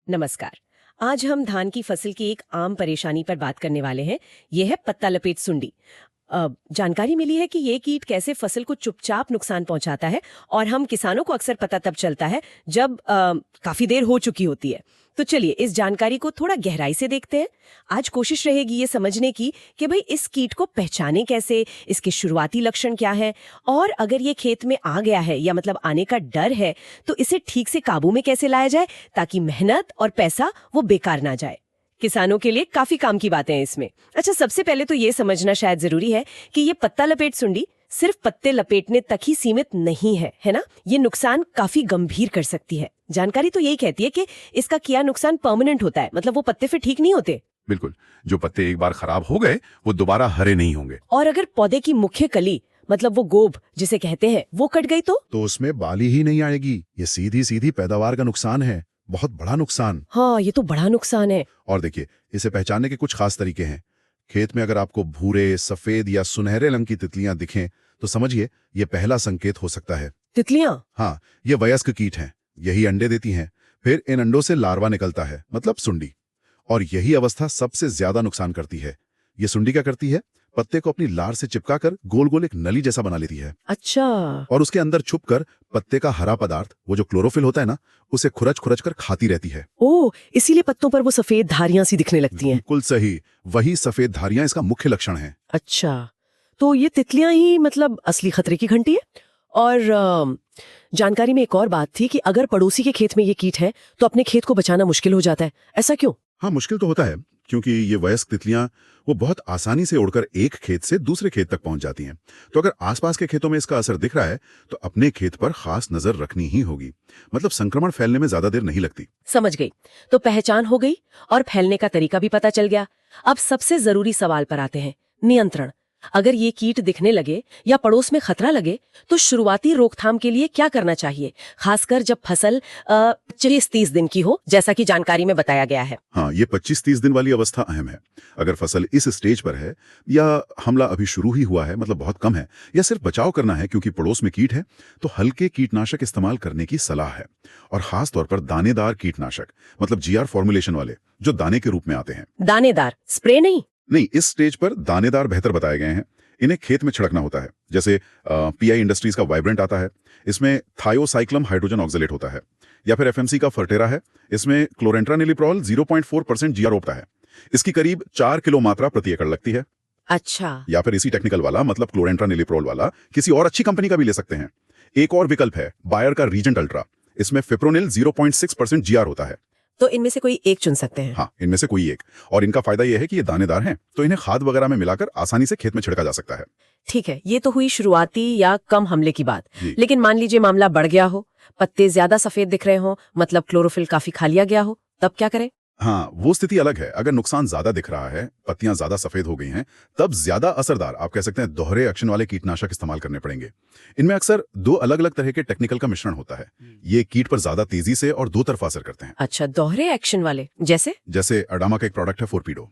नमस्कार। आज हम धान की फसल की एक आम परेशानी पर बात करने वाले हैं। ये है पत्ता लपेट सुंडी। जानकारी मिली है कि ये कीट कैसे फसल को चुपचाप नुकसान पहुंचाता है और हम किसानों को अक्सर पता तब चलता है जब काफी देर हो चुकी होती है। तो चलिए इस जानकारी को थोड़ा गहराई से देखते हैं। आज कोशिश रहेगी ये समझने की कि भाई इस कीट को पहचाने कैसे, इसके शुरुआती लक्षण क्या है, और अगर ये खेत में आ गया है या मतलब आने का डर है तो इसे ठीक से काबू में कैसे लाया जाए ताकि मेहनत और पैसा वो बेकार ना जाए। किसानों के लिए काफी काम की बातें हैं इसमें। अच्छा, सबसे पहले तो ये समझना शायद जरूरी है कि ये पत्ता लपेट सुंडी सिर्फ पत्ते लपेटने तक ही सीमित नहीं है ना? ये नुकसान काफी गंभीर कर सकती है। जानकारी तो यही कहती है कि इसका किया नुकसान परमानेंट होता है, मतलब वो पत्ते फिर ठीक नहीं होते। बिल्कुल, जो पत्ते एक बार खराब हो गए वो दोबारा हरे नहीं होंगे। और अगर पौधे की मुख्य कली, मतलब वो गोब जिसे कहते हैं, वो कट गई तो उसमें बाली ही नहीं आएगी। ये सीधी सीधी पैदावार का नुकसान है, बहुत बड़ा नुकसान। हाँ, ये तो बड़ा नुकसान है। और देखिए, इसे पहचानने के कुछ खास तरीके हैं। खेत में अगर आपको भूरे, सफेद या सुनहरे रंग की तितलियां दिखें तो समझिए ये पहला संकेत हो सकता है। तितलियां? हाँ, ये वयस्क कीट हैं। यही अंडे देती हैं। फिर इन अंडों से लार्वा निकलता है, मतलब सुंडी। और यही अवस्था सबसे ज्यादा नुकसान करती है। ये सुंडी क्या करती है? पत्ते को अपनी लार से चिपकाकर गोल गोल एक नली जैसा बना लेती है। अच्छा। और उसके अंदर छुपकर पत्ते का हरा पदार्थ, वो जो क्लोरोफिल होता है ना, उसे खुरच खुरच कर खाती रहती है। ओह, इसीलिए पत्तों पर वो सफेद धारियां सी दिखने लगती हैं। बिल्कुल सही, वही सफेद धारियां इसका मुख्य लक्षण है। अच्छा, तो ये तितलियां ही मतलब असली खतरे की घंटी है। और जानकारी में एक और बात थी कि अगर पड़ोसी के खेत में ये कीट है तो अपने खेत को बचाना मुश्किल हो जाता है। ऐसा क्यों? हाँ, मुश्किल तो होता है क्योंकि ये वयस्क तितलियां वो बहुत आसानी से उड़कर एक खेत से दूसरे खेत तक पहुंच जाती हैं। तो अगर आसपास के खेतों में इसका असर दिख रहा है तो अपने खेत पर खास नजर रखनी ही होगी। मतलब संक्रमण फैलने में ज्यादा देर नहीं लगती। समझ गई। तो पहचान हो गई और फैलने का तरीका भी पता चल गया। अब सबसे जरूरी सवाल पर आते हैं, नियंत्रण। अगर ये कीट दिखने लगे या पड़ोस में खतरा लगे तो शुरुआती रोकथाम के लिए क्या करना चाहिए, खासकर जब फसल 25-30 दिन की हो, जैसा कि जानकारी में बताया गया है। हाँ, ये 25-30 दिन वाली अवस्था अहम है। अगर फसल इस स्टेज पर है या हमला अभी शुरू ही हुआ है, मतलब बहुत कम है, या सिर्फ बचाव करना है क्योंकि पड़ोस में कीट है, तो हल्के कीटनाशक इस्तेमाल करने की सलाह है। और खास तौर पर दानेदार कीटनाशक, मतलब जीआर फॉर्मुलेशन वाले, जो दाने के रूप में आते हैं। दानेदार, स्प्रे नहीं? नहीं, इस स्टेज पर दानेदार बेहतर बताए गए हैं। इन्हें खेत में छिड़कना होता है। जैसे पीआई इंडस्ट्रीज का वाइब्रेंट आता है, इसमें थायोसाइक्लम हाइड्रोजन ऑक्सलेट होता है। या फिर एफएमसी का फर्टेरा है, इसमें क्लोरेंट्रानिलिप्रोल 0.4% जीआर होता है। इसकी करीब 4 किलो मात्रा प्रति एकड़ लगती है। अच्छा। या फिर इसी टेक्निकल वाला, मतलब क्लोरेंट्रानिलिप्रोल वाला, किसी और अच्छी कंपनी का भी ले सकते हैं। एक और विकल्प है बायर का रीजेंट अल्ट्रा। इसमें फिप्रोनिल 0.6% जीआर होता है। तो इनमें से कोई एक चुन सकते हैं? हाँ, इनमें से कोई एक। और इनका फायदा यह है कि ये दानेदार हैं, तो इन्हें खाद वगैरह में मिलाकर आसानी से खेत में छिड़का जा सकता है। ठीक है, ये तो हुई शुरुआती या कम हमले की बात। लेकिन मान लीजिए मामला बढ़ गया हो, पत्ते ज्यादा सफेद दिख रहे हो, मतलब क्लोरोफिल काफी खा लिया गया हो, तब क्या करें? हाँ, वो स्थिति अलग है। अगर नुकसान ज्यादा दिख रहा है, पत्तियां ज्यादा सफेद हो गई हैं, तब ज्यादा असरदार, आप कह सकते हैं दोहरे एक्शन वाले कीटनाशक इस्तेमाल करने पड़ेंगे। इनमें अक्सर 2 अलग अलग तरह के टेक्निकल का मिश्रण होता है। ये कीट पर ज्यादा तेजी से और 2 तरफा असर करते हैं। अच्छा, दोहरे एक्शन वाले जैसे अडामा का एक प्रोडक्ट है फोर्पीडो।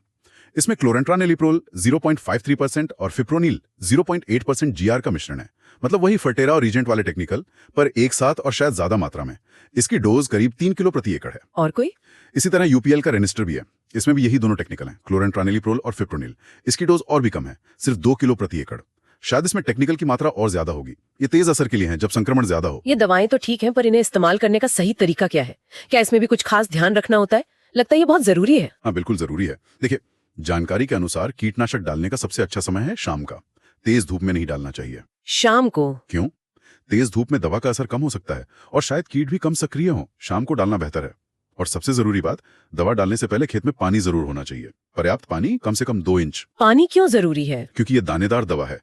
इसमें क्लोरेंट्रानिलिप्रोल 0.53% और फिप्रोनिल 0.8% जीआर का मिश्रण है। मतलब वही फर्टेरा और रीजेंट वाले टेक्निकल, पर एक साथ और शायद ज्यादा मात्रा में। इसकी डोज करीब 3 किलो प्रति एकड़ है। और कोई? इसी तरह यूपीएल का रेनिस्टर भी है। इसमें भी यही दोनों टेक्निकल हैं, क्लोरेंट्रानिलिप्रोल और फिप्रोनिल। इसकी डोज और भी कम है, सिर्फ 2 किलो प्रति एकड़। शायद इसमें टेक्निकल की मात्रा और ज्यादा होगी। ये तेज असर के लिए है जब संक्रमण ज्यादा हो। ये दवाएं तो ठीक हैं, पर इन्हें इस्तेमाल करने का सही तरीका क्या है? क्या इसमें भी कुछ खास ध्यान रखना होता है? लगता है ये बहुत जरूरी है। हाँ, बिल्कुल जरूरी है। देखिए, जानकारी के अनुसार कीटनाशक डालने का सबसे अच्छा समय है शाम का। तेज धूप में नहीं डालना चाहिए। शाम को? क्यों? तेज धूप में दवा का असर कम हो सकता है और शायद कीट भी कम सक्रिय हो। शाम को डालना बेहतर है। और सबसे जरूरी बात, दवा डालने से पहले खेत में पानी जरूर होना चाहिए। पर्याप्त पानी, कम से कम 2 इंच। पानी क्यों जरूरी है? क्योंकि ये दानेदार दवा है।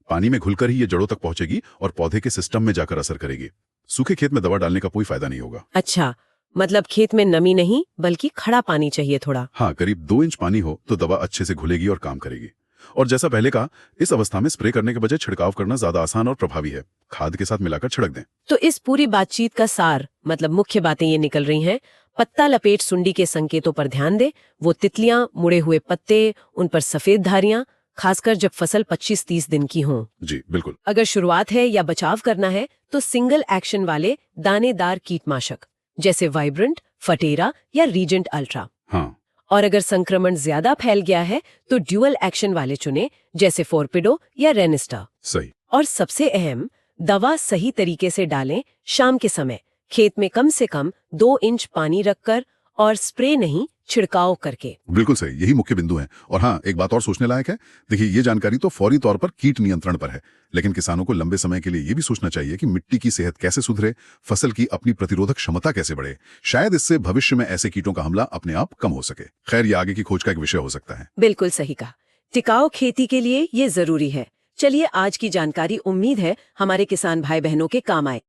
पानी में घुलकर ही ये जड़ों तक पहुंचेगी और पौधे के सिस्टम में जाकर असर करेगी। सूखे खेत में दवा डालने का कोई फायदा नहीं होगा। अच्छा, मतलब खेत में नमी नहीं बल्कि खड़ा पानी चाहिए थोड़ा। हाँ, करीब 2 इंच पानी हो तो दवा अच्छे से घुलेगी और काम करेगी। और जैसा पहले कहा, इस अवस्था में स्प्रे करने के बजाय छिड़काव करना ज्यादा आसान और प्रभावी है। खाद के साथ मिलाकर छिड़क दें। तो इस पूरी बातचीत का सार, मतलब मुख्य बातें ये निकल रही हैं। पत्ता लपेट सुंडी के संकेतों पर ध्यान दें। वो तितलियां, मुड़े हुए पत्ते, उन पर सफेद धारियां, खासकर जब फसल 25-30 दिन की हो। जी बिल्कुल। अगर शुरुआत है या बचाव करना है तो सिंगल एक्शन वाले दानेदार कीटनाशक जैसे वाइब्रेंट, फटेरा या रीजेंट अल्ट्रा। हाँ, और अगर संक्रमण ज्यादा फैल गया है तो ड्यूअल एक्शन वाले चुने, जैसे फोर्पिडो या रेनिस्टा। सही। और सबसे अहम, दवा सही तरीके से डालें, शाम के समय खेत में कम से कम 2 इंच पानी रखकर, और स्प्रे नहीं, छिड़काव करके। बिल्कुल सही, यही मुख्य बिंदु है। और हाँ, एक बात और सोचने लायक है। देखिए, ये जानकारी तो फौरी तौर पर कीट नियंत्रण पर है, लेकिन किसानों को लंबे समय के लिए ये भी सोचना चाहिए कि मिट्टी की सेहत कैसे सुधरे, फसल की अपनी प्रतिरोधक क्षमता कैसे बढ़े। शायद इससे भविष्य में ऐसे कीटों का हमला अपने आप कम हो सके। खैर, ये आगे की खोज का एक विषय हो सकता है। बिल्कुल सही कहा। टिकाऊ खेती के लिए ये जरूरी है। चलिए, आज की जानकारी उम्मीद है हमारे किसान भाई बहनों के काम आए।